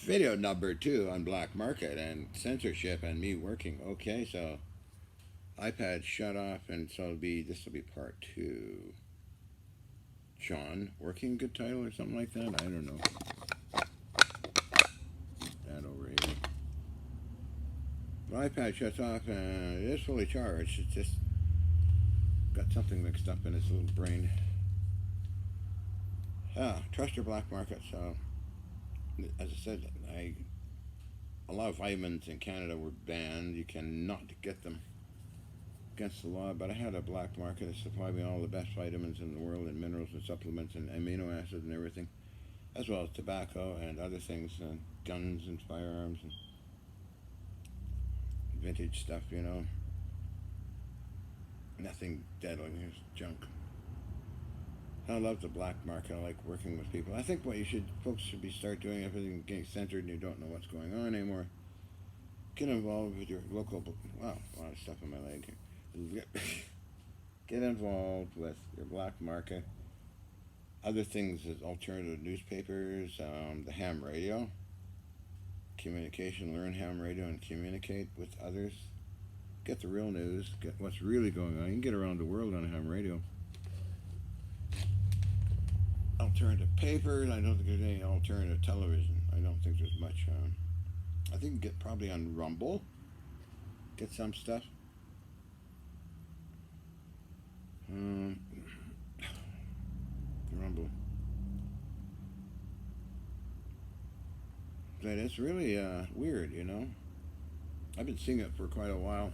video number 2 on black market and censorship and me working. Okay, so iPad shut off, and so this will be part 2. John, working good title or something like that? I don't know. That over here. The iPad shuts off and it is fully charged. It's just got something mixed up in its little brain. Trust your black market. So, as I said, a lot of vitamins in Canada were banned. You cannot get them against the law, but I had a black market that supplied me all the best vitamins in the world, and minerals and supplements and amino acids and everything, as well as tobacco and other things, and guns and firearms and vintage stuff, you know. Nothing deadly, it's junk. I love the black market. I like working with people. I think what folks should start doing, if everything getting censored and you don't know what's going on anymore, get involved with your local, wow, a lot of stuff in my leg here. Get involved with your black market. Other things is alternative newspapers, the ham radio, communication, learn ham radio and communicate with others. Get the real news, get what's really going on. You can get around the world on ham radio. Alternative papers, I don't think there's any alternative television. I don't think there's much. I think you can get probably on Rumble, get some stuff. Rumble. But it's really weird, you know. I've been seeing it for quite a while.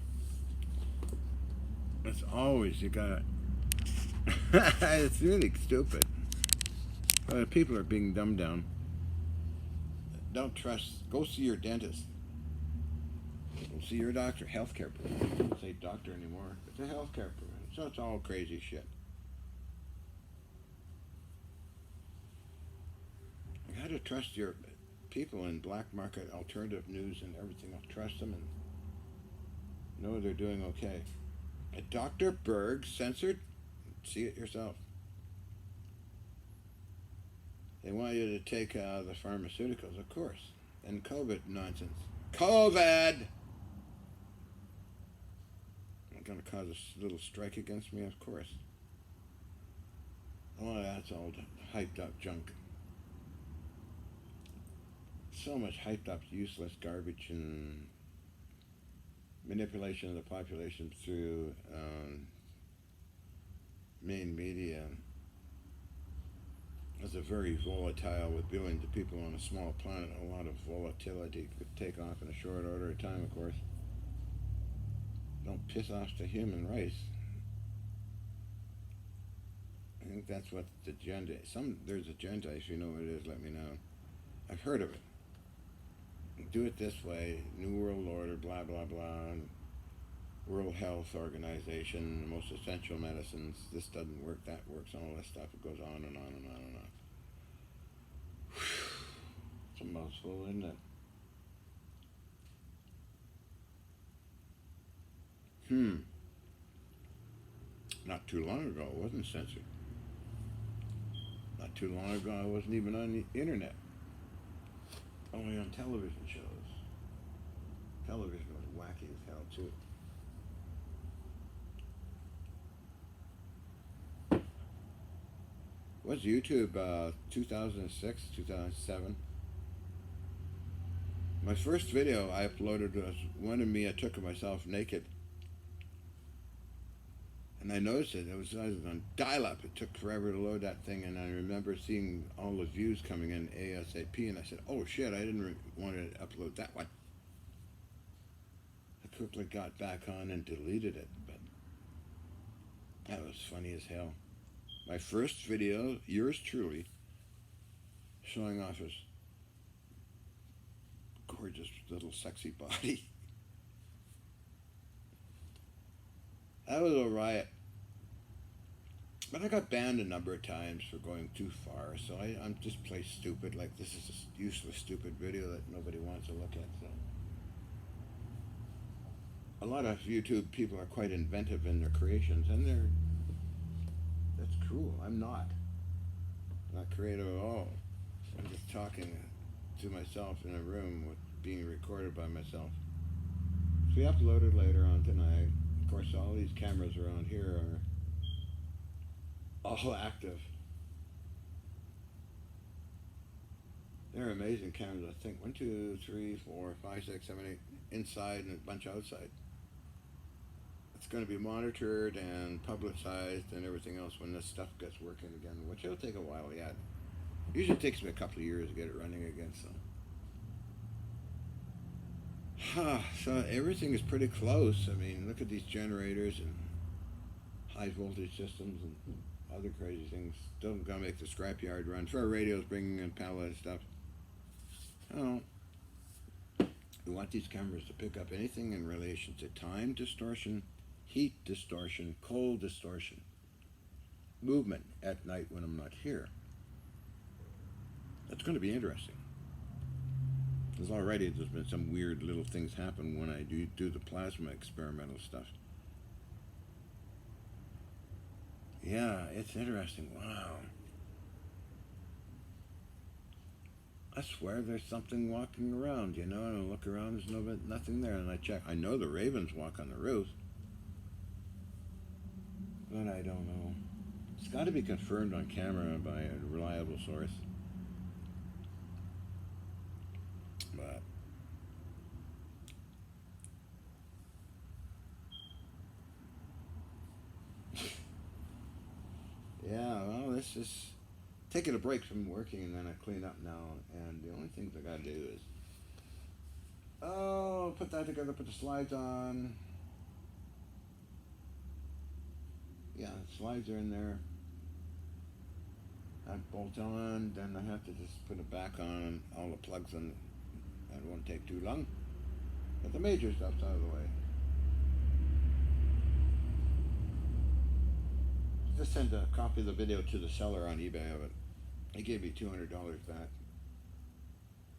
It's always, you got it's really stupid. People are being dumbed down. Don't trust. Go see your dentist. Go see your doctor. Healthcare provider. I don't say doctor anymore. It's a healthcare provider. So it's all crazy shit. You got to trust your people in black market, alternative news, and everything. I'll trust them and know they're doing okay. Dr. Berg censored. See it yourself. They want you to take the pharmaceuticals, of course. And COVID nonsense. COVID! They're going to cause a little strike against me, of course. Oh, that's all hyped up junk. So much hyped up, useless garbage and manipulation of the population through main media. It's a very volatile, with billions of people on a small planet. A lot of volatility could take off in a short order of time, of course. Don't piss off the human race. I think that's what the agenda is. There's agenda. If you know what it is, let me know. I've heard of it. Do it this way. New World Order, blah, blah, blah. World Health Organization, the most essential medicines. This doesn't work, that works, all this stuff. It goes on and on and on and on. It's a mouthful, isn't it? Not too long ago, it wasn't censored. Not too long ago, I wasn't even on the internet. Only on television shows. Television was wacky as hell, too. Was YouTube 2006, 2007? My first video I uploaded was one of me I took of myself naked. And I noticed I was on dial-up. It took forever to load that thing, and I remember seeing all the views coming in ASAP, and I said, oh shit, I didn't want to upload that one. I quickly got back on and deleted it, but that was funny as hell. My first video, yours truly, showing off his gorgeous little sexy body. That was a riot. But I got banned a number of times for going too far, so I'm just play stupid, like this is a useless, stupid video that nobody wants to look at, so. A lot of YouTube people are quite inventive in their creations, and that's cruel. I'm not creative at all. I'm just talking to myself in a room with being recorded by myself. So we uploaded later on tonight. Of course, all these cameras around here are all active. They're amazing cameras. I think 1, 2, 3, 4, 5, 6, 7, 8 inside and a bunch outside. It's going to be monitored and publicized and everything else when this stuff gets working again, which it'll take a while yet. Usually takes me a couple of years to get it running again. So everything is pretty close. I mean, look at these generators and high voltage systems and other crazy things. Still gonna make the scrapyard run. For our radios, bringing in pallet and stuff. Oh, we want these cameras to pick up anything in relation to time distortion, heat distortion, cold distortion, movement at night when I'm not here. That's going to be interesting. There's been some weird little things happen when I do the plasma experimental stuff. Yeah, it's interesting. Wow. I swear there's something walking around, and I look around, there's nothing there, and I check. I know the ravens walk on the roof, but I don't know. It's got to be confirmed on camera by a reliable source. But yeah, well, this is taking a break from working, and then I clean up now. And the only things I gotta do is, put that together, put the slides on. Yeah, the slides are in there. I bolt on, then I have to just put it back on, all the plugs in. It won't take too long. But the major stuff's out of the way. Just send a copy of the video to the seller on eBay of it. He gave me $200 back,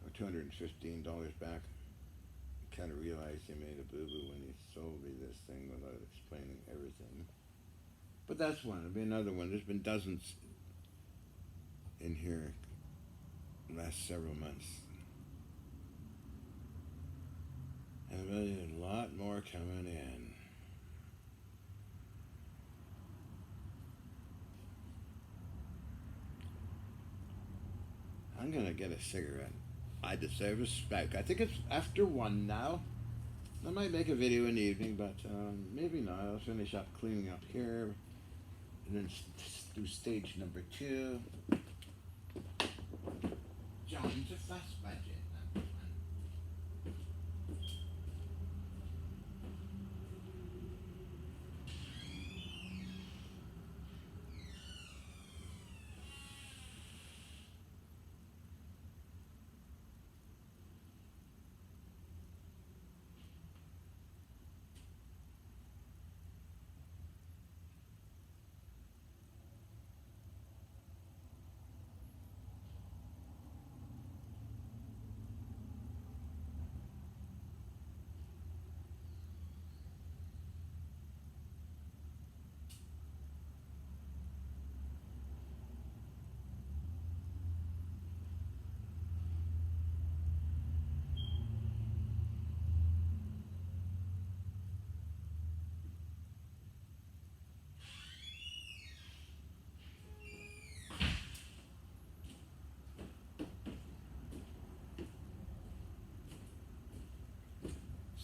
or $215 back. I kind of realized he made a boo-boo when he sold me this thing without explaining everything. But that's one. There'll be another one. There's been dozens in here the last several months. And there's a lot more coming in. I'm gonna get a cigarette. I deserve a smoke. I think it's after 1 now. I might make a video in the evening, but maybe not. I'll finish up cleaning up here, and then do stage number 2. John's a fast budget.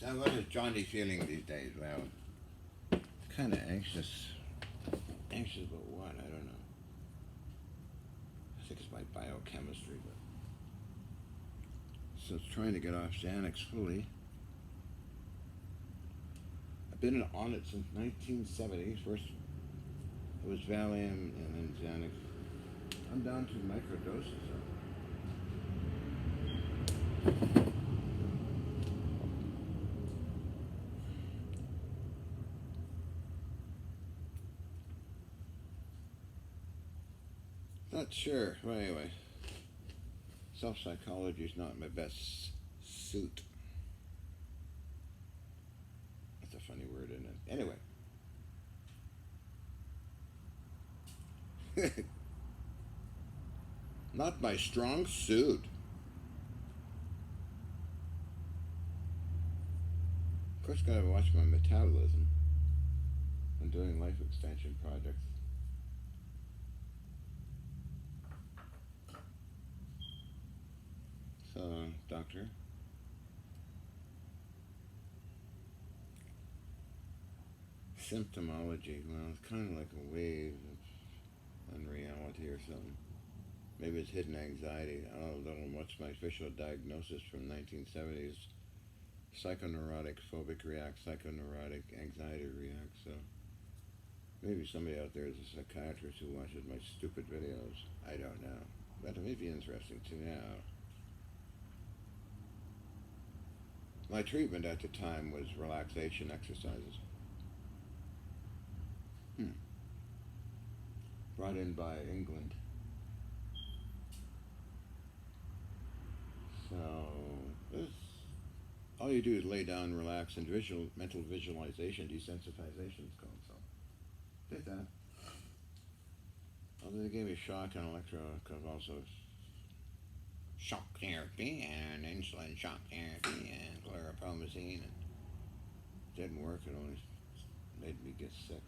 So what is Johnny feeling these days? Well, kind of anxious. Anxious about what? I don't know. I think it's my biochemistry, but so it's trying to get off Xanax fully. I've been on it since 1970. First it was Valium and then Xanax. I'm down to microdoses. Not sure. Well, anyway, self-psychology is not my best suit. That's a funny word, isn't it? Anyway. Not my strong suit. Of course, gotta watch my metabolism. I'm doing life extension projects. So, doctor, symptomology. Well, it's kind of like a wave of unreality or something. Maybe it's hidden anxiety. I don't know what's my official diagnosis from 1970s. Psychoneurotic, phobic react, psychoneurotic, anxiety react. So maybe somebody out there is a psychiatrist who watches my stupid videos. I don't know. But it may be interesting to know. My treatment at the time was relaxation exercises. Brought in by England. So this, all you do is lay down, relax, and mental visualization, desensitization is called. So did that. Although they gave me shock and electro, because also shock therapy and insulin shock therapy and chlorpromazine, and it didn't work. It only made me get sick.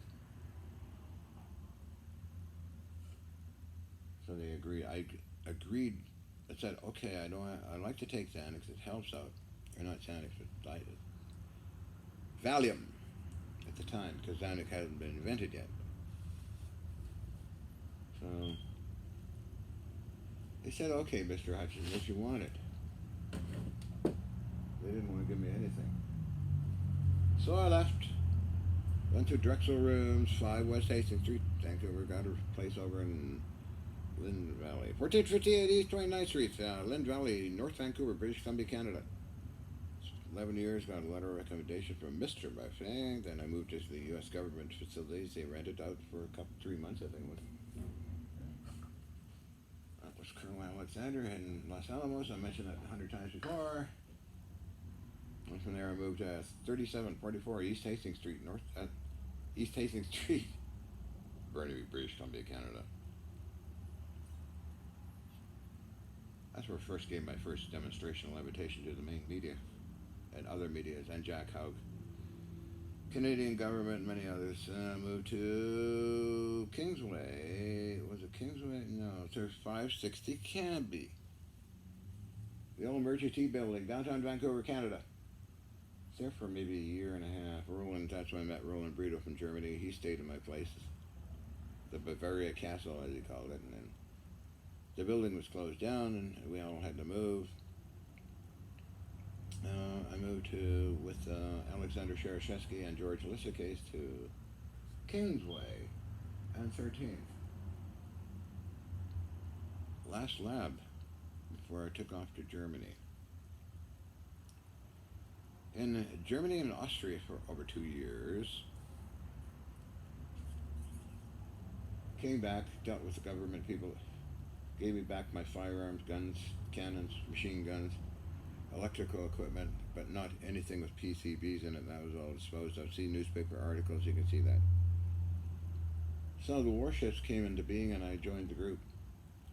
So they agreed. I agreed. I said, okay, I like to take Xanax. It helps out. Or not Xanax, but Valium at the time, because Xanax hadn't been invented yet. So they said, okay, Mr. Hutchins, if you want it. They didn't want to give me anything. So I left. Went to Drexel Rooms, 5 West Hastings Street, Vancouver. Got a place over in Lynn Valley. 1458 East 29th Street, Lynn Valley, North Vancouver, British Columbia, Canada. 11 years, got a letter of recommendation from Mr. Buffet. Then I moved to the U.S. government facilities. They rented out for 3 months, I think. That was Colonel Alexander in Los Alamos. I mentioned that 100 times before. And from there I moved to 3744 East Hastings Street, East Hastings Street, Burnaby, British Columbia, Canada. That's where I first gave my first demonstration of levitation to the main media and other medias, and Jack Haug. Canadian government and many others. Moved to Kingsway. Was it Kingsway? No, it's 560 Canby. The old Emergency building, downtown Vancouver, Canada. Was there for maybe a year and a half. Roland, that's when I met Roland Brito from Germany. He stayed in my place. The Bavaria Castle, as he called it. And then the building was closed down, and we all had to move. I moved with Alexander Shereshevsky and George Lissakes to Kingsway and 13th. Last lab before I took off to Germany. In Germany and Austria for over 2 years. Came back, dealt with the government people, gave me back my firearms, guns, cannons, machine guns, electrical equipment, but not anything with PCBs in it. That was all disposed of. See newspaper articles, you can see that. So the warships came into being and I joined the group.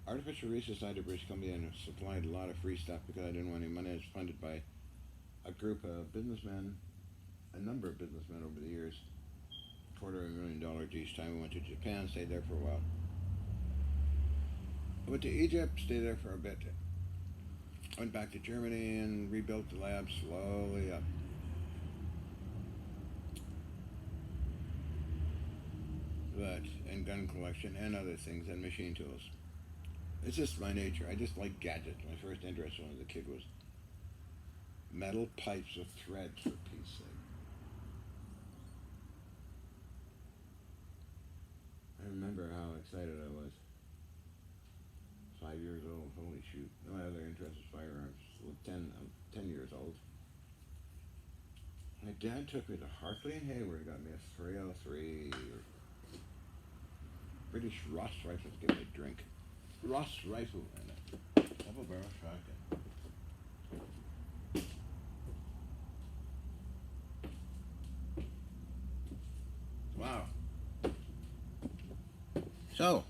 Artificial Reef Society of British Columbia, and supplied a lot of free stuff because I didn't want any money. It was funded by a group of businessmen, a number of businessmen over the years. $250,000 each time. We went to Japan, stayed there for a while. I went to Egypt, stayed there for a bit. Went back to Germany and rebuilt the lab slowly up. And gun collection and other things and machine tools. It's just my nature. I just like gadgets. My first interest when I was a kid was metal pipes with threads, for peace sake. I remember how excited I was. 5 years old, holy shoot. My other interest was firearms. I'm 10 years old. My dad took me to Hartley and Hayward, got me a 303 British Ross rifle to give me a drink. Ross rifle and a double barrel shotgun. Wow. So,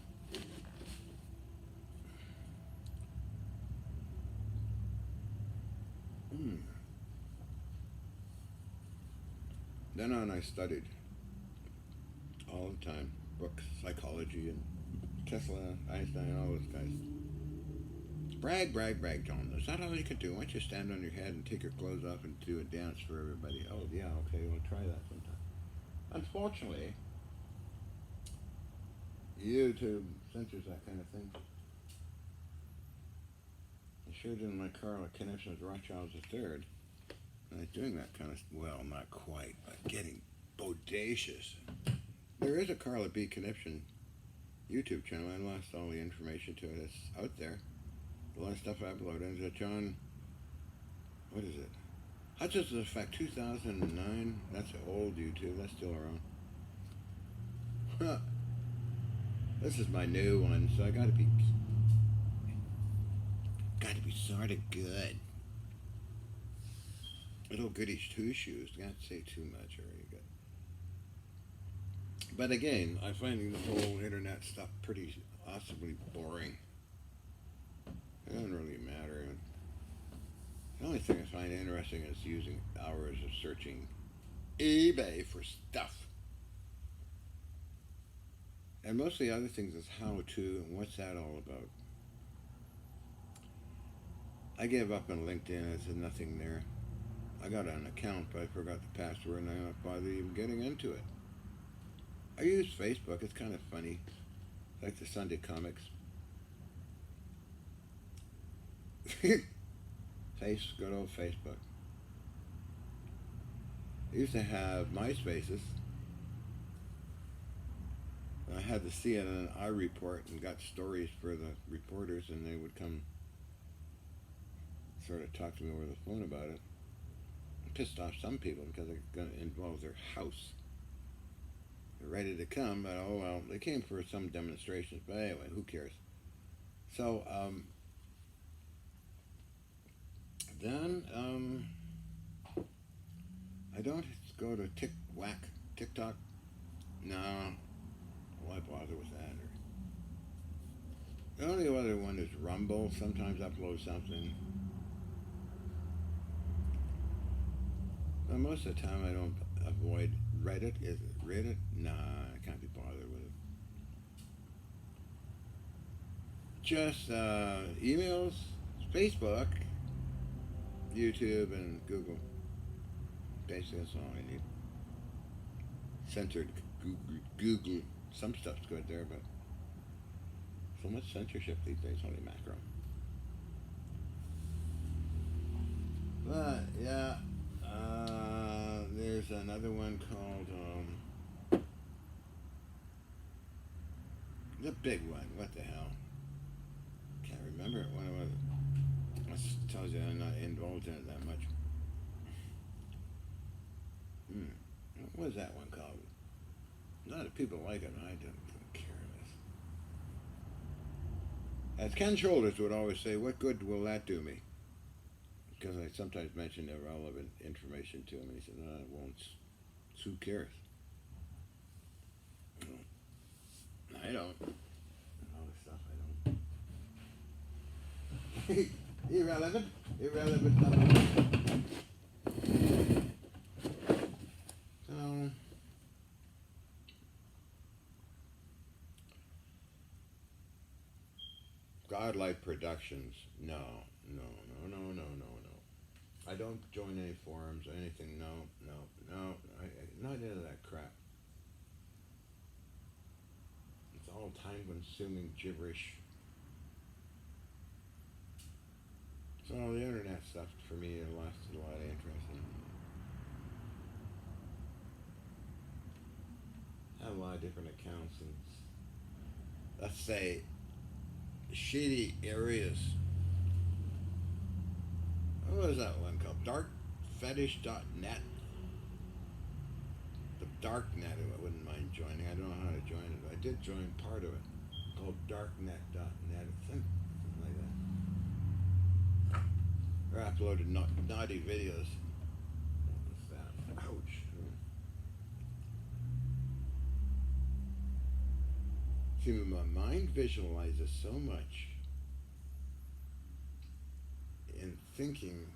Then on, I studied all the time books, psychology, and Tesla, Einstein, all those guys. Brag, brag, brag, John. That's not all you can do. Why don't you stand on your head and take your clothes off and do a dance for everybody? Oh, yeah, okay, we'll try that sometime. Unfortunately, YouTube censors that kind of thing. I showed in my car a connection with Rothschild III. And I'm doing that kind of, well, not quite, but getting bodacious. There is a Carla B. Conniption YouTube channel. I lost all the information to it. It's out there. The last stuff I uploaded is John, what is it? Hudson's Effect 2009. That's old YouTube. That's still around. This is my new one, so I gotta be sort of good. Little goodies two shoes. Can't say too much already good. But again, I'm finding the whole internet stuff pretty awesomely boring. It doesn't really matter. The only thing I find interesting is using hours of searching eBay for stuff. And most of the other things is how to and what's that all about. I gave up on LinkedIn. There's nothing there. I got an account, but I forgot the password, and I'm not bothered even getting into it. I use Facebook. It's kind of funny. It's like the Sunday comics. Good old Facebook. I used to have MySpaces. I had the CNN report and got stories for the reporters, and they would come sort of talk to me over the phone about it. It pissed off some people because it going to involve their house. They're ready to come, but oh well, they came for some demonstrations. But anyway, who cares? So then I don't go to TikTok. No, why bother with that? The only other one is Rumble. Sometimes upload something. But most of the time I don't avoid Reddit. Is it Reddit? Nah, I can't be bothered with it. Just emails, Facebook, YouTube, and Google. Basically, that's all I need. Censored Google. Some stuff's good there, but so much censorship these days, holy macro. But yeah, there's another one called the big one. What the hell? Can't remember it. What it was. That tells you I'm not involved in it that much. What was that one called? A lot of people like it. I don't care less. As Ken Shoulders would always say, what good will that do me? Because I sometimes mention irrelevant information to him, and he said, no, it won't. So who cares? I don't. All this stuff I don't. Irrelevant. So, Godlike Productions. No. I don't join any forums or anything. No. Not into that crap. It's all time-consuming gibberish. So the internet stuff for me lost a lot of interest in. I have a lot of different accounts and let's say shady areas. What was that one called? Darkfetish.net. The darknet, I wouldn't mind joining. I don't know how to join it. I did join part of it called darknet.net. Something like that. Or uploaded naughty videos. What was that? Ouch. See, my mind visualizes so much in thinking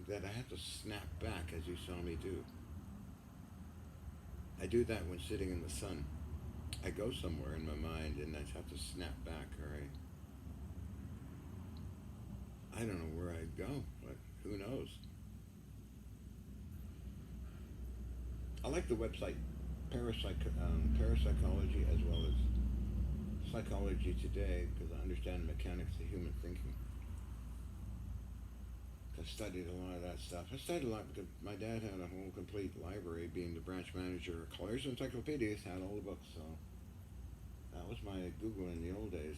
that I have to snap back as you saw me do. I do that when sitting in the sun. I go somewhere in my mind and I have to snap back, or I don't know where I'd go, but who knows? I like the website Parapsychology as well as Psychology Today because I understand the mechanics of human thinking. I studied a lot of that stuff. I studied a lot because my dad had a whole complete library, being the branch manager of Claire's Encyclopedias, had all the books, so that was my Google in the old days.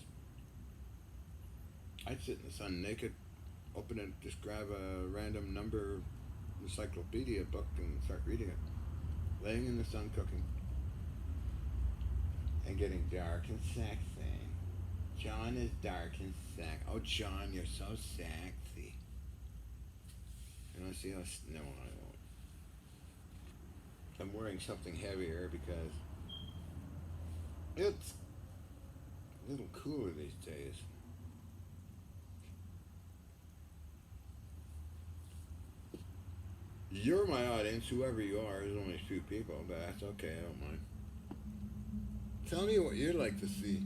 I'd sit in the sun naked, open it, just grab a random number encyclopedia book and start reading it. Laying in the sun cooking. And getting dark and sexy. John is dark and sexy. Oh, John, you're so sexy. You want to see how... No, I won't. I'm wearing something heavier because it's a little cooler these days. You're my audience, whoever you are. There's only a few people, but that's okay. I don't mind. Tell me what you'd like to see.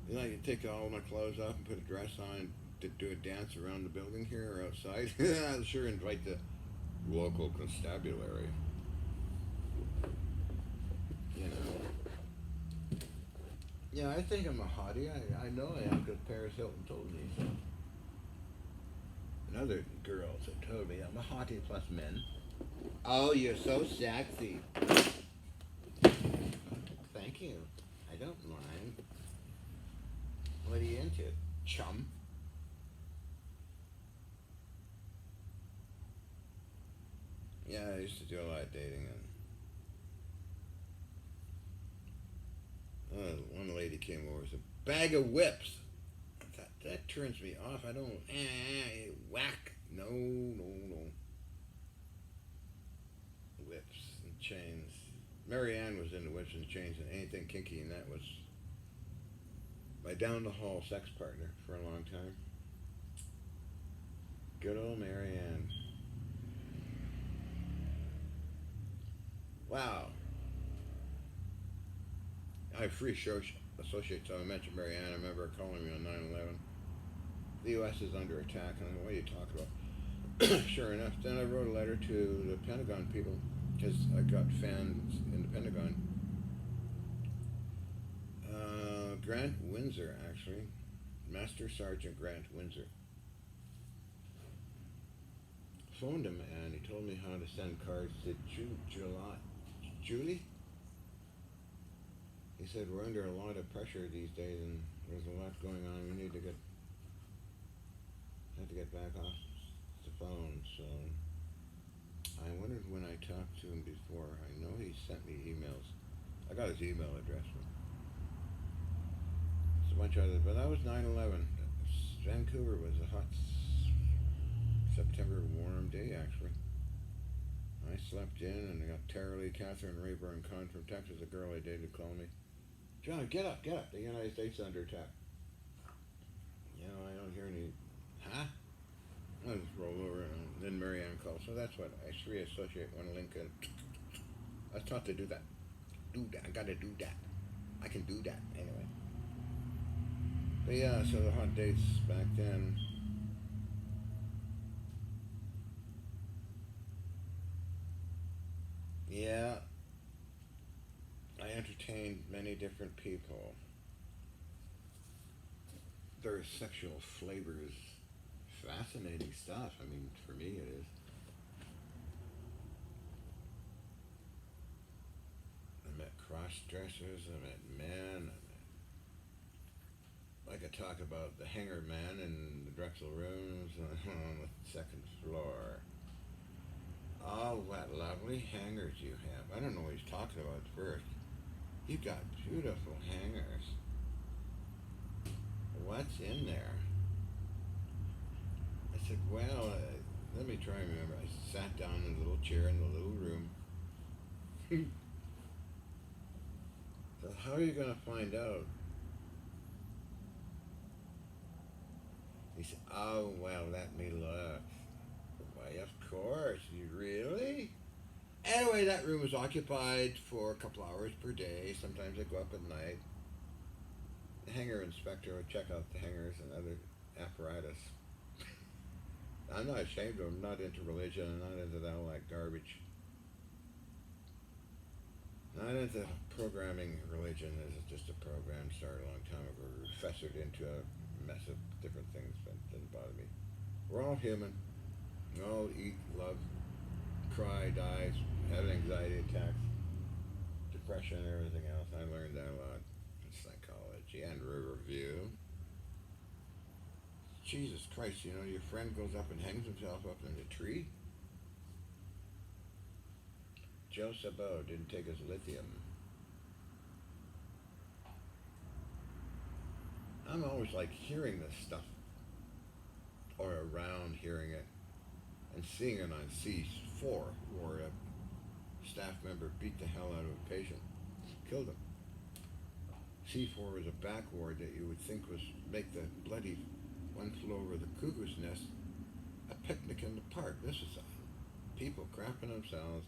You like to take all my clothes off and put a dress on to do a dance around the building here or outside? I'll sure invite the local constabulary. You know. Yeah, I think I'm a hottie. I know I am because Paris Hilton told me so. And other girls have told me I'm a hottie plus men. Oh, you're so sexy. Thank you. I don't mind. What are you into? Chum? Yeah, I used to do a lot of dating, and one lady came over with a bag of whips. That turns me off. I don't whack. No, no, no. Whips and chains. Marianne was into whips and chains and anything kinky, and that was my down the hall sex partner for a long time. Good old Marianne. Wow. I have free associates. So I mentioned Marianne. I remember her calling me on 9/11. The U.S. is under attack. And I what are you talking about? Sure enough, then I wrote a letter to the Pentagon people because I got fans in the Pentagon. Grant Windsor, actually. Master Sergeant Grant Windsor. Phoned him and he told me how to send cards to Julie? He said we're under a lot of pressure these days and there's a lot going on. We need to have to get back off the phone. So I wondered when I talked to him before. I know he sent me emails. I got his email address. There's a bunch of others, but that was 9/11. Vancouver was a hot September warm day actually. I slept in and I got Tara Lee Catherine Rayburn Conn from Texas, a girl I dated, called me. John, get up. The United States is under attack. You know, I don't hear any. Huh? I just roll over and then Marianne called. So that's what I associate one link in. I was taught to do that. Do that. I gotta do that. I can do that anyway. But yeah, so the hot dates back then. Yeah, I entertained many different people. Their sexual flavors, fascinating stuff. I mean, for me it is. I met cross-dressers, I met men, I could talk about the Hanger Man in the Drexel rooms on the second floor. Oh, what lovely hangers you have. I don't know what he's talking about first. You got beautiful hangers. What's in there? I said, well, let me try and remember. I sat down in a little chair in the little room. So how are you going to find out? He said, oh, well, let me look. Wow. Why, of course. You really? Anyway, that room was occupied for a couple hours per day. Sometimes I'd go up at night. The hangar inspector would check out the hangars and other apparatus. I'm not ashamed of them. I'm not into religion. I'm not into that all that garbage. Not into programming religion. This is just a program started a long time ago. Festered into a mess of different things, but it doesn't bother me. We're all human. We all eat, love, cry, die, have anxiety attacks, depression, and everything else. I learned that a lot in psychology and Riverview. Jesus Christ, your friend goes up and hangs himself up in a tree? Joe Sabot didn't take his lithium. I'm always like hearing this stuff, or around hearing it, and seeing it on C4, where a staff member beat the hell out of a patient, killed him. C4 was a back ward that you would think was make the bloody one flew over the cuckoo's nest a picnic in the park. This is people crapping themselves,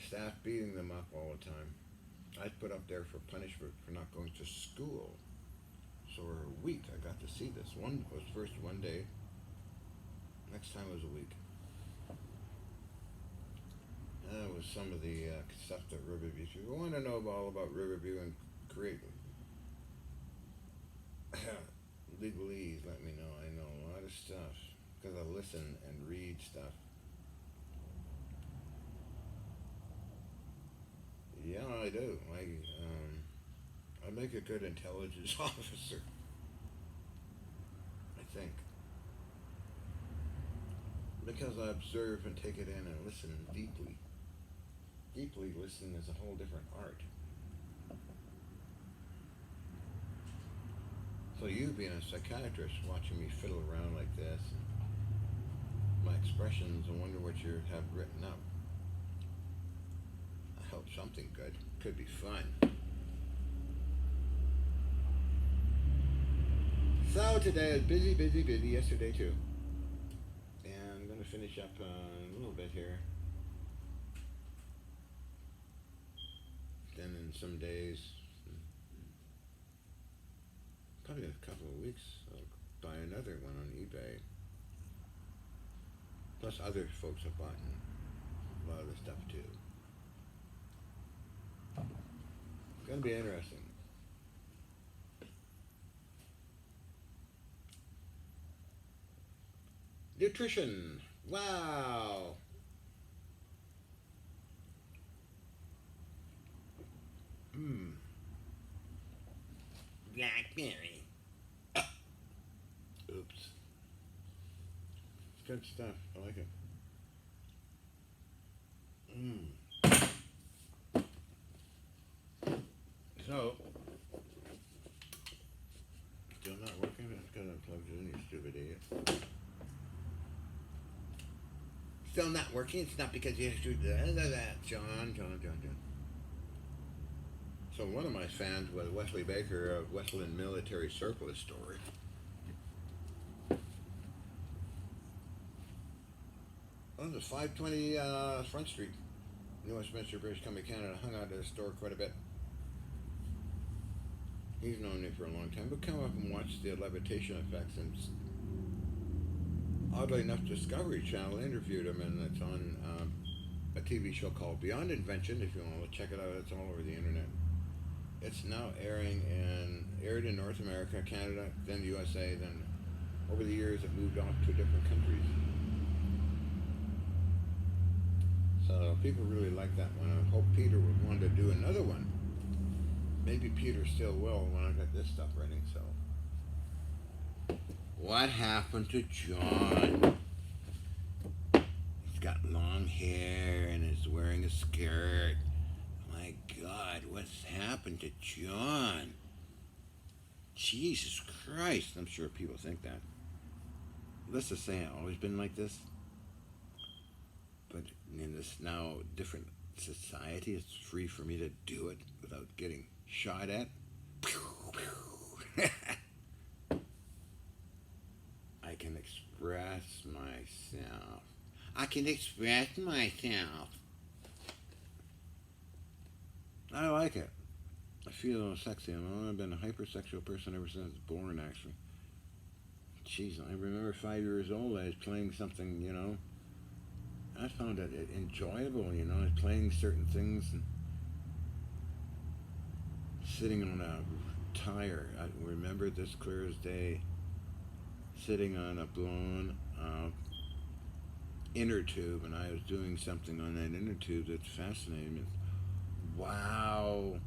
staff beating them up all the time. I put up there for punishment for not going to school. So for a week I got to see this. One was first one day, next time was a week. That was some of the stuff that Riverview. If you want to know all about Riverview and create legalese, let me know. I know a lot of stuff because I listen and read stuff. Yeah, I do. I make a good intelligence officer, I think, because I observe and take it in and listen deeply. Deeply listening is a whole different art. So you being a psychiatrist, watching me fiddle around like this, my expressions, and wonder what you have written up. I hope something good. Could be fun. So today is busy, busy, busy. Yesterday too. And I'm going to finish up a little bit here. Then in some days, probably in a couple of weeks, I'll buy another one on eBay. Plus other folks have bought a lot of the stuff too. It's going to be interesting. Nutrition. Wow. Blackberry. Oops. It's good stuff. I like it. So, still not working? It's because I plugged it in, you stupid idiot. Still not working? It's not because you have to do that. John. So one of my fans was Wesley Baker of Westland Military Surplus Store. On the 520 Front Street, New Westminster, British Columbia, Canada. Hung out at the store quite a bit. He's known me for a long time, but come up and watch the levitation effects. And oddly enough, Discovery Channel interviewed him, and it's on a TV show called Beyond Invention. If you want to check it out, it's all over the internet. It's now aired in North America, Canada, then the USA, then over the years it moved off to different countries. So people really like that one. I hope Peter would want to do another one. Maybe Peter still will when I got this stuff ready. So, what happened to John? He's got long hair and is wearing a skirt. My God, what's happened to John? Jesus Christ, I'm sure people think that. Let's just say I've always been like this. But in this now different society, it's free for me to do it without getting shot at. I I can express myself. I can express myself. I like it. I feel sexy. I've been a hypersexual person ever since I was born, actually. Jeez, I remember 5 years old, I was playing something, I found it enjoyable, I was playing certain things and sitting on a tire. I remember this clear as day, sitting on a blown inner tube, and I was doing something on that inner tube that fascinated me. Wow.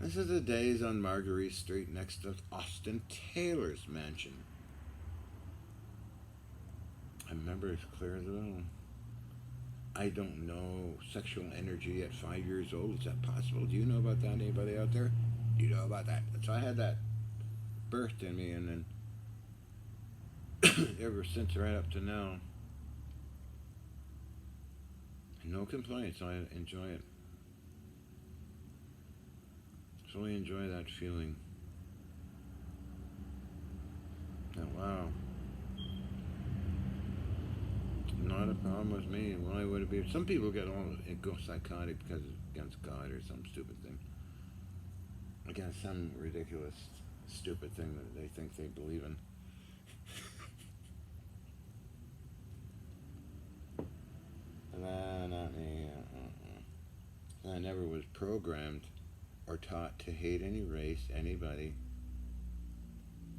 This is the days on Marguerite Street next to Austin Taylor's mansion. I remember as clear as well. I don't know sexual energy at 5 years old. Is that possible? Do you know about that? Anybody out there? Do you know about that? So I had that birthed in me, and then ever since, right up to now, no complaints. I enjoy it. Fully enjoy that feeling. Oh, wow. Not a problem with me. Why would it be? Some people go psychotic because it's against God or some stupid thing. Against some ridiculous, stupid thing that they think they believe in. Nah, not me. I never was programmed or taught to hate any race, anybody,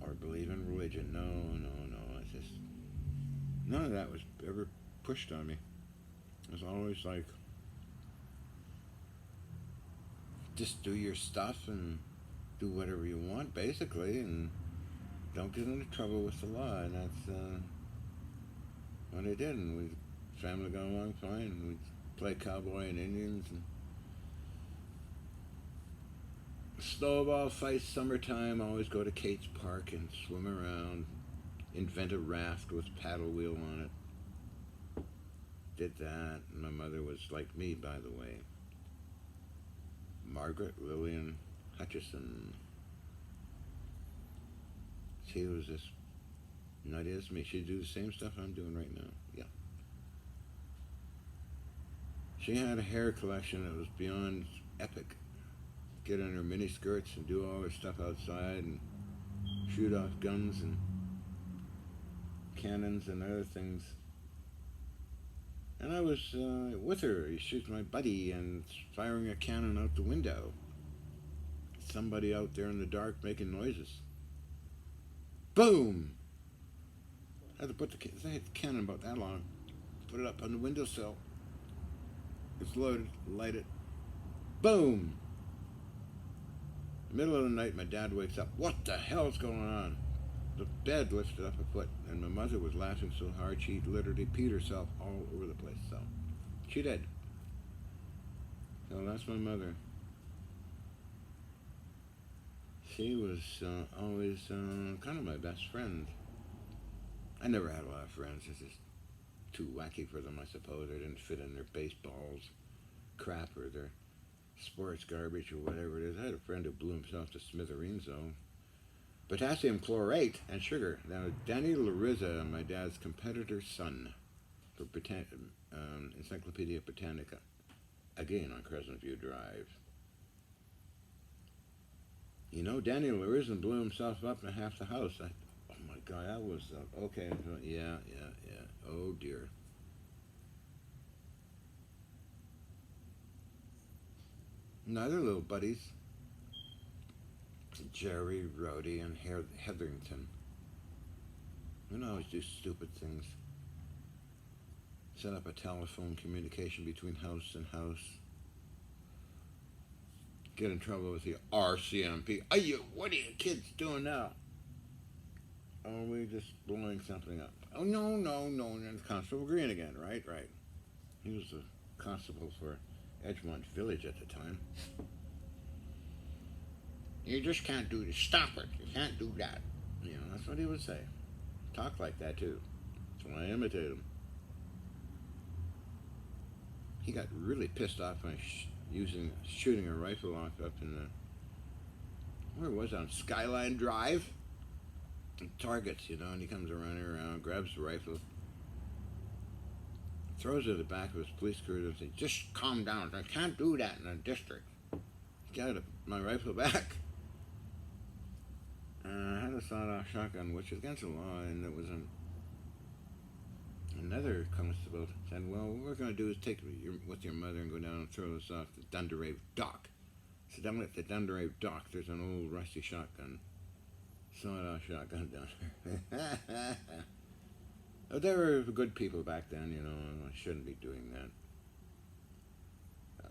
or believe in religion. No, no, no. It's just none of that was ever pushed on me. It was always like, just do your stuff and do whatever you want, basically, and don't get into trouble with the law. And that's what I did. And we family got along fine. And we'd play cowboy and Indians and snowball fights, summertime. Always go to Kate's Park and swim around. Invent a raft with paddle wheel on it. Did that. And my mother was like me, by the way. Margaret Lillian Hutchison. She was just nutty as me. She'd do the same stuff I'm doing right now. Yeah. She had a hair collection that was beyond epic. Get in her mini skirts and do all her stuff outside and shoot off guns and cannons and other things. And I was with her. She's my buddy, and firing a cannon out the window. Somebody out there in the dark making noises. Boom! I had to put the cannon about that long. Put it up on the windowsill. It's loaded. Light it. Boom! Middle of the night, my dad wakes up. What the hell's going on? The bed lifted up a foot, and my mother was laughing so hard she literally peed herself all over the place. So she did. So that's my mother. She was always kind of my best friend. I never had a lot of friends. It's just too wacky for them, I suppose. I didn't fit in their baseballs crap or their sports garbage or whatever it is. I had a friend who blew himself to smithereens, though. Potassium chlorate and sugar. Now, Danny Larissa, my dad's competitor's son, for Encyclopedia Britannica, again on Crescent View Drive. You know, Danny Larissa blew himself up in half the house. Oh my God, that was okay. Yeah. Oh dear. And other little buddies. Jerry, Rhodey, and Hetherington. We always do stupid things. Set up a telephone communication between house and house. Get in trouble with the RCMP. What are you kids doing now? Oh, we're just blowing something up. Oh, no. And Constable Green again. Right. He was the constable for Edgemont Village at the time. You just can't do this. Stop it. You can't do that. That's what he would say. Talk like that, too. So I imitate him. He got really pissed off when shooting a rifle off up in the... Where was it? On Skyline Drive? targets, and he comes running around, grabs the rifle, throws it at the back of his police cruiser and says, "Just calm down. I can't do that in a district." Got my rifle back. I had a sawed-off shotgun, which is against the law, and it was another constable said, "Well, what we're going to do is take with your mother and go down and throw this off the Dunderave dock." So down at the Dunderave dock, there's an old rusty shotgun, sawed-off shotgun down there. Oh, they were good people back then, and I shouldn't be doing that. So.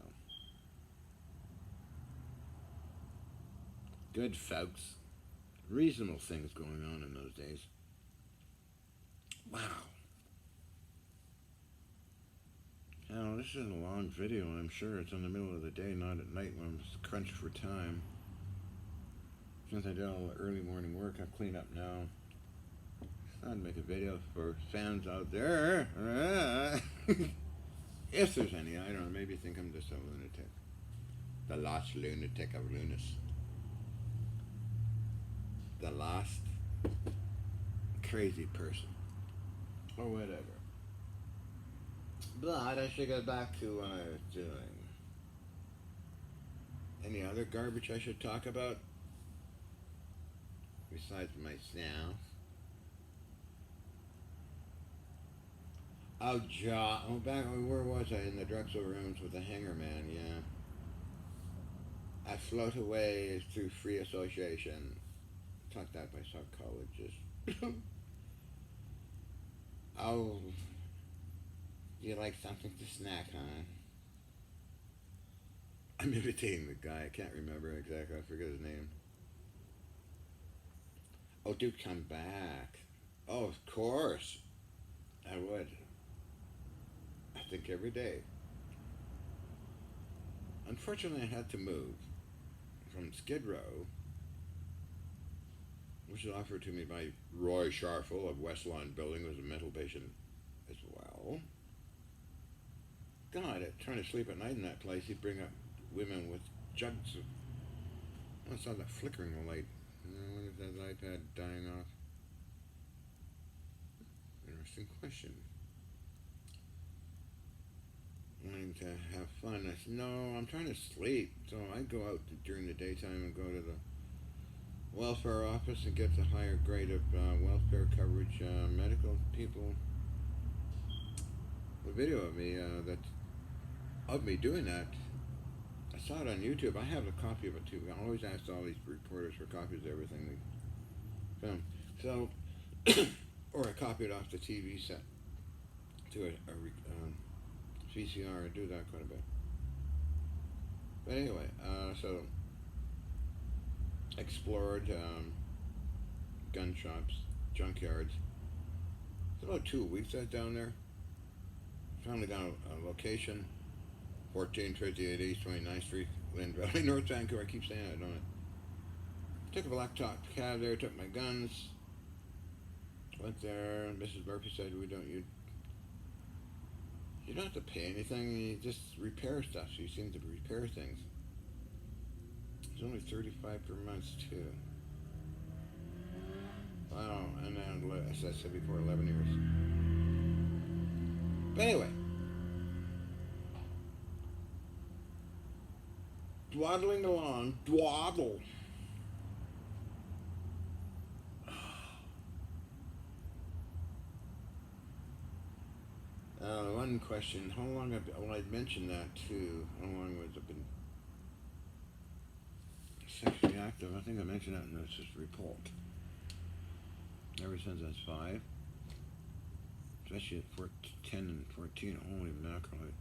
Good folks. Reasonable things going on in those days. Wow. Now, this is a long video, and I'm sure it's in the middle of the day, not at night when I'm crunched for time. Since I did all the early morning work, I'll clean up now. I'll make a video for fans out there. If there's any, I don't know, maybe you think I'm just a lunatic. The lost lunatic of Lunas. The lost crazy person. Or whatever. But I should get back to what I was doing. Any other garbage I should talk about? Besides myself? Oh, back, where was I? In the Drexel rooms with the Hanger Man, yeah. I float away through free association. Taught that by psychologists. Oh, you like something to snack, huh? I'm imitating the guy. I can't remember exactly. I forget his name. Oh, do come back. Oh, of course. I would. I think every day. Unfortunately, I had to move from Skid Row, which was offered to me by Roy Sharfel of West Lawn Building, who was a mental patient as well. God, trying to sleep at night in that place, he'd bring up women with jugs of... I saw that flickering light. What is that iPad dying off? Interesting question. Wanting to have fun. I said, no, I'm trying to sleep. So I go out during the daytime and go to the welfare office and get the higher grade of welfare coverage. Medical people. The video of me doing that. I saw it on YouTube. I have a copy of it too. I always ask all these reporters for copies of everything they film. So, or I copy it off the TV set to a VCR. I do that quite a bit. But anyway, so explored gun shops, junkyards. It's about 2 weeks I was down there. Finally got a location, 1458 East 29th Street, Lynn Valley, North Vancouver. I keep saying that, don't I? Took a blacktop cab there, took my guns, went there, and Mrs. Murphy said, you don't have to pay anything, you just repair stuff. So you seem to repair things. It's only $35 per month too. Wow, and then, as I said before, 11 years. But anyway, dwaddling along, dwaddle. One question, how long have I'd mentioned that too. How long has it been sexually active? I think I mentioned that in this report. Ever since I was 5. Especially at 10 and 14, holy mackerel.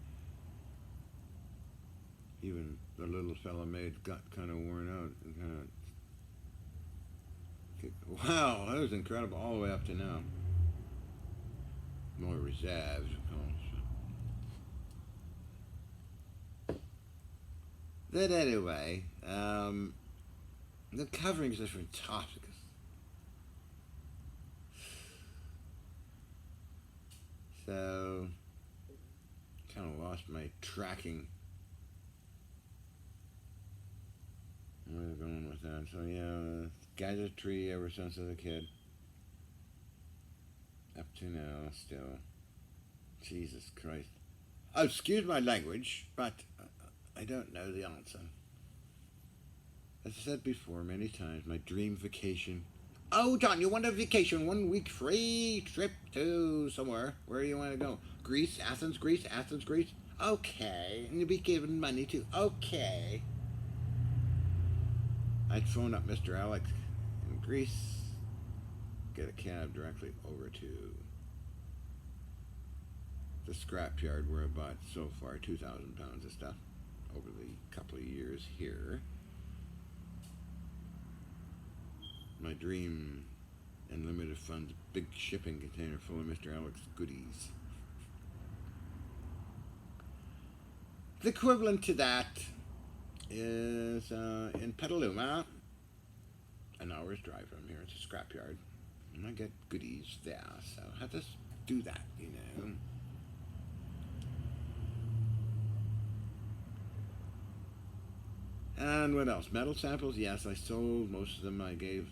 Even the little fella made got kind of worn out and kind of... Wow, that was incredible all the way up to now. More reserved, of course. But anyway, the coverings different topics. So, kind of lost my tracking. Where was I going with that? So yeah, gadgetry ever since I was a kid. You know, still. Jesus Christ. Oh, excuse my language, but I don't know the answer. As I said before many times, my dream vacation. Oh, John, you want a vacation? 1 week free trip to somewhere. Where do you want to go? Greece? Athens, Greece? Athens, Greece? Okay. And you'll be given money too. Okay. I'd phone up Mr. Alex in Greece, get a cab directly over to the scrapyard where I bought so far 2,000 pounds of stuff over the couple of years here. My dream and limited funds big shipping container full of Mr. Alex goodies. The equivalent to that is in Petaluma, an hour's drive from here. It's a scrapyard, and I get goodies there, so I have to do that, you know. And what else? Metal samples? Yes, I sold most of them. I gave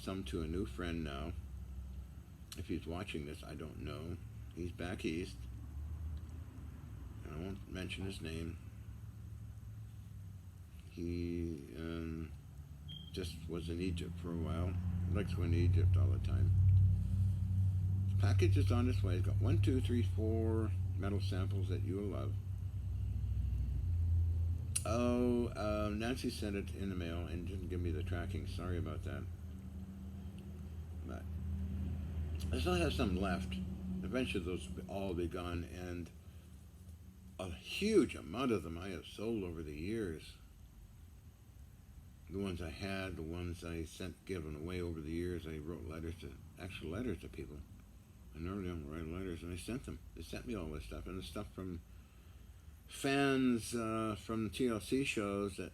some to a new friend now. If he's watching this, I don't know. He's back east. I won't mention his name. He just was in Egypt for a while. He likes going to Egypt all the time. The package is on its way. It's got 1, 2, 3, 4 metal samples that you will love. Oh, Nancy sent it in the mail and didn't give me the tracking. Sorry about that. But I still have some left. Eventually those will all be gone, and a huge amount of them I have sold over the years. The ones I had, the ones I sent given away over the years, I wrote actual letters to people. I normally don't write letters, and I sent them. They sent me all this stuff, and the stuff from fans from TLC shows that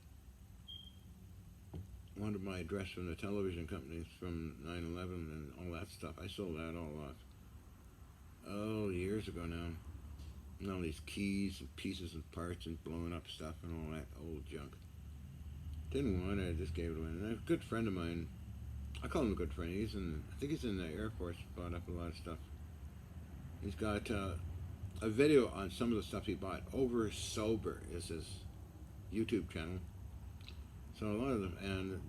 wanted my address from the television companies from 9/11 and all that stuff. I sold that all off. Oh, years ago now. And all these keys and pieces and parts and blowing up stuff and all that old junk. Didn't want it, I just gave it away. And a good friend of mine, I call him a good friend, I think he's in the Air Force, bought up a lot of stuff. He's got a video on some of the stuff he bought. Over Sober is his YouTube channel. So a lot of them, and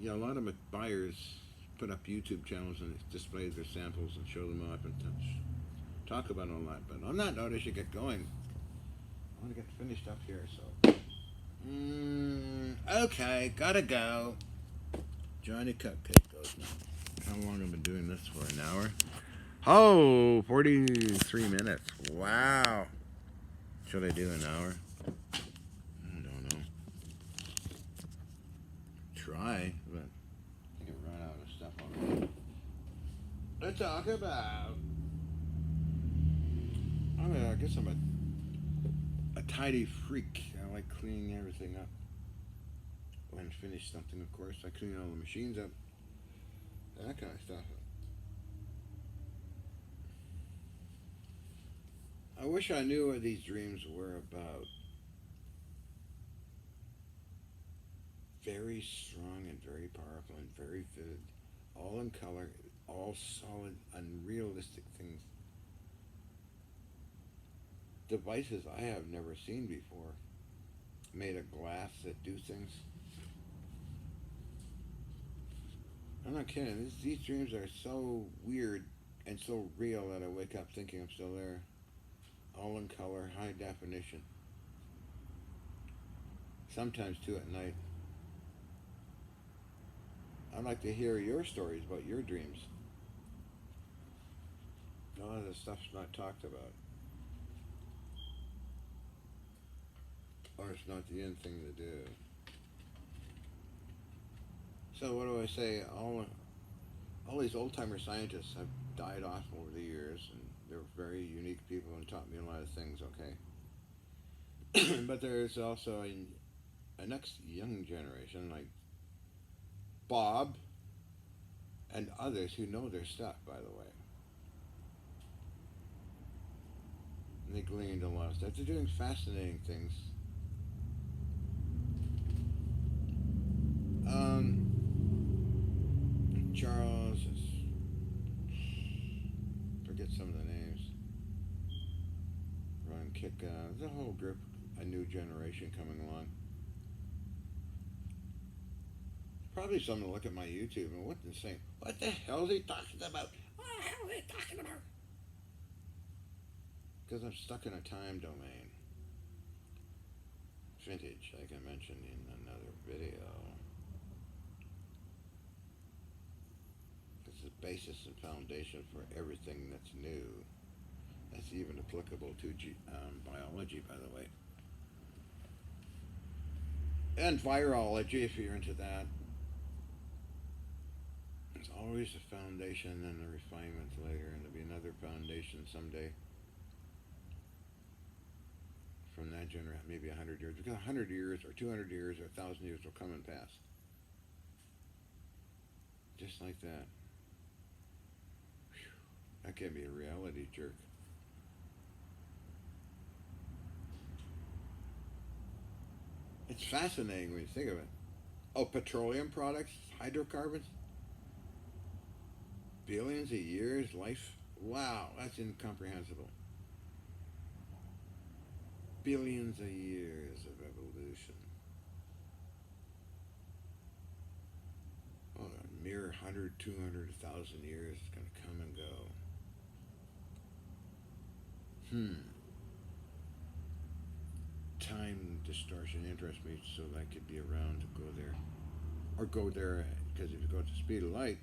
a lot of buyers put up YouTube channels and display their samples and show them off and talk about all that. But on that note, I should get going. I want to get finished up here, so. Okay, gotta go. Johnny Cupcake goes now. How long have I been doing this for? An hour? Oh, 43 minutes. Wow. Should I do an hour? I don't know. Try, but I can run out of stuff already to talk about. I guess I'm a tidy freak. I like cleaning everything up. When I finish something, of course, I clean all the machines up. That kind of stuff. I wish I knew what these dreams were about. Very strong and very powerful and very vivid. All in color, all solid, unrealistic things. Devices I have never seen before. Made of glass that do things. I'm not kidding. These dreams are so weird and so real that I wake up thinking I'm still there. All in color, high definition. Sometimes too at night. I'd like to hear your stories about your dreams. A lot of this stuff's not talked about. Or it's not the end thing to do. So what do I say? All these old-timer scientists have died off over the years, and they're very unique people and taught me a lot of things, okay? But there's also a next young generation, like Bob and others who know their stuff, by the way. And they gleaned a lot of stuff. They're doing fascinating things. Charles forget some of the names. Ron Kick. There's a whole group, a new generation coming along. Probably someone to look at my YouTube and what the same. What the hell is he talking about? What the hell is he talking about? Because I'm stuck in a time domain. Vintage, like I mentioned in another video. It's the basis and foundation for everything that's new. That's even applicable to biology, by the way. And virology, if you're into that. It's always a foundation and the refinements later, and there'll be another foundation someday. From that generation, maybe 100 years. Because 100 years, or 200 years, or 1,000 years will come and pass. Just like that. Whew. That can be a reality jerk. It's fascinating when you think of it. Oh, petroleum products, hydrocarbons, billions of years, life. Wow, that's incomprehensible. Billions of years of evolution. Oh, a mere 100, 200, 1,000 years is going to come and go. Time distortion interests me, so I could be around to go there. Or go there, because if you go at the speed of light,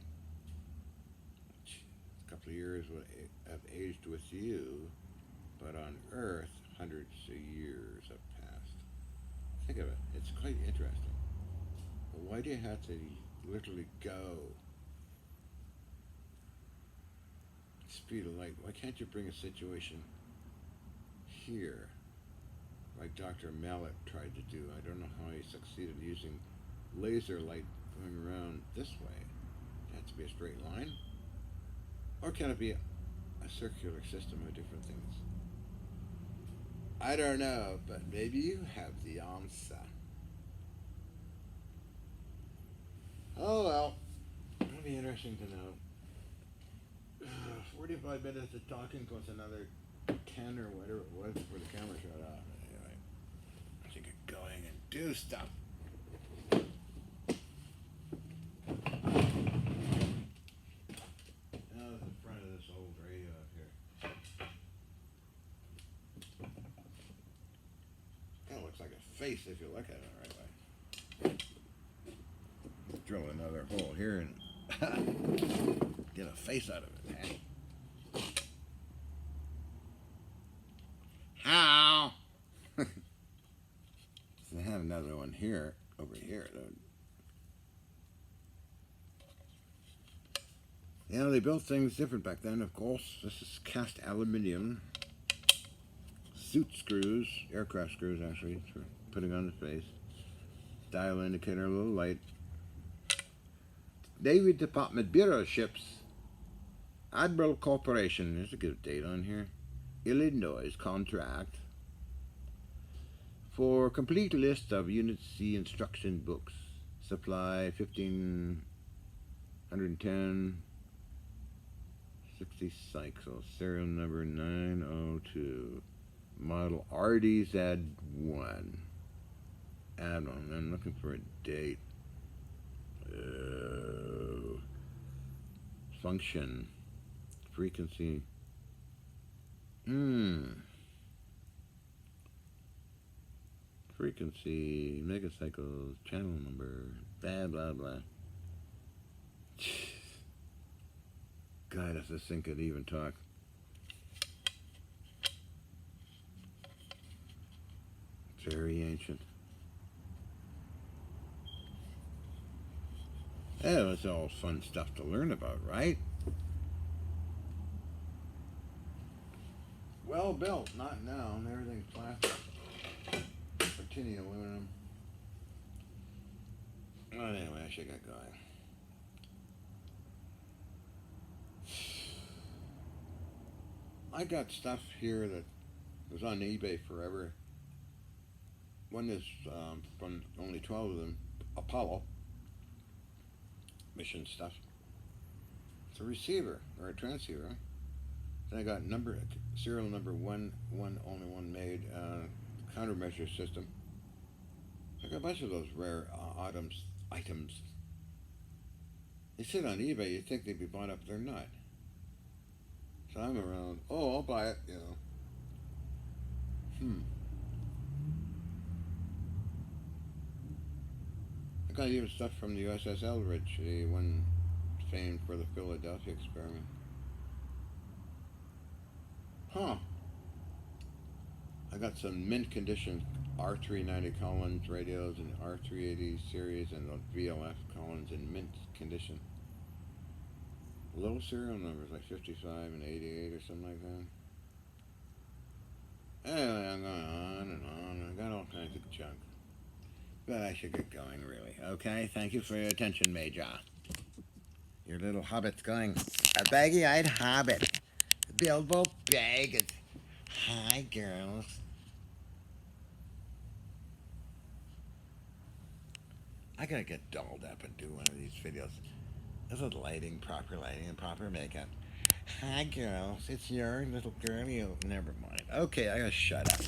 a couple of years would have aged with you, but on Earth, hundreds of years have passed. Think of it, it's quite interesting. But why do you have to literally go speed of light? Why can't you bring a situation here like Dr. Mallet tried to do? I don't know how he succeeded using laser light going around this way. It has to be a straight line? Or can it be a circular system of different things? I don't know, but maybe you have the answer. Oh well, it'll be interesting to know. 45 minutes of talking plus another 10 or whatever it was before the camera shut off. Anyway, I should get going and do stuff. Now there's the front of this old radio up here. Kind of looks like a face if you look at it the right way. Drill another hole here and get a face out of it, man. How? So I had another one here, over here, though. You know, they built things different back then, of course. This is cast aluminium. Suit screws, aircraft screws actually, for putting on the face. Dial indicator, a little light. Navy Department Bureau Ships. Admiral Corporation, there's a good date on here. Illinois contract. For complete list of Unit C instruction books. Supply 1510. 60 cycles. Serial number 902. Model RDZ1. Admiral. I'm looking for a date. Function. Frequency. Frequency. Megacycles. Channel number. Blah, blah, blah. God, if this thing could even talk. It's very ancient. Yeah, it's all fun stuff to learn about, right? Well built, not now. Everything's plastic. Or tinny aluminum. Well, anyway, I should get going. I got stuff here that was on eBay forever. One is from only 12 of them, Apollo mission stuff. It's a receiver or a transceiver. Then I got serial number only one made countermeasure system. I got a bunch of those rare items. They sit on eBay. You'd think they'd be bought up, but they're not. So I'm around. Oh, I'll buy it. You know. I got even stuff from the USS Eldridge, the one famed for the Philadelphia experiment. Huh. I got some mint condition R390 Collins radios and R380 series and the VLF Collins in mint condition. Low serial numbers like 55 and 88 or something like that. Anyway, I'm going on and on. I got all kinds of junk. But I should get going, really. Okay? Thank you for your attention, Major. Your little hobbit's going. A baggy-eyed hobbit. Bilbo Baggins. Hi, girls. I gotta get dolled up and do one of these videos. This is proper lighting, and proper makeup. Hi, girls. It's your little girl. Never mind. Okay, I gotta shut up.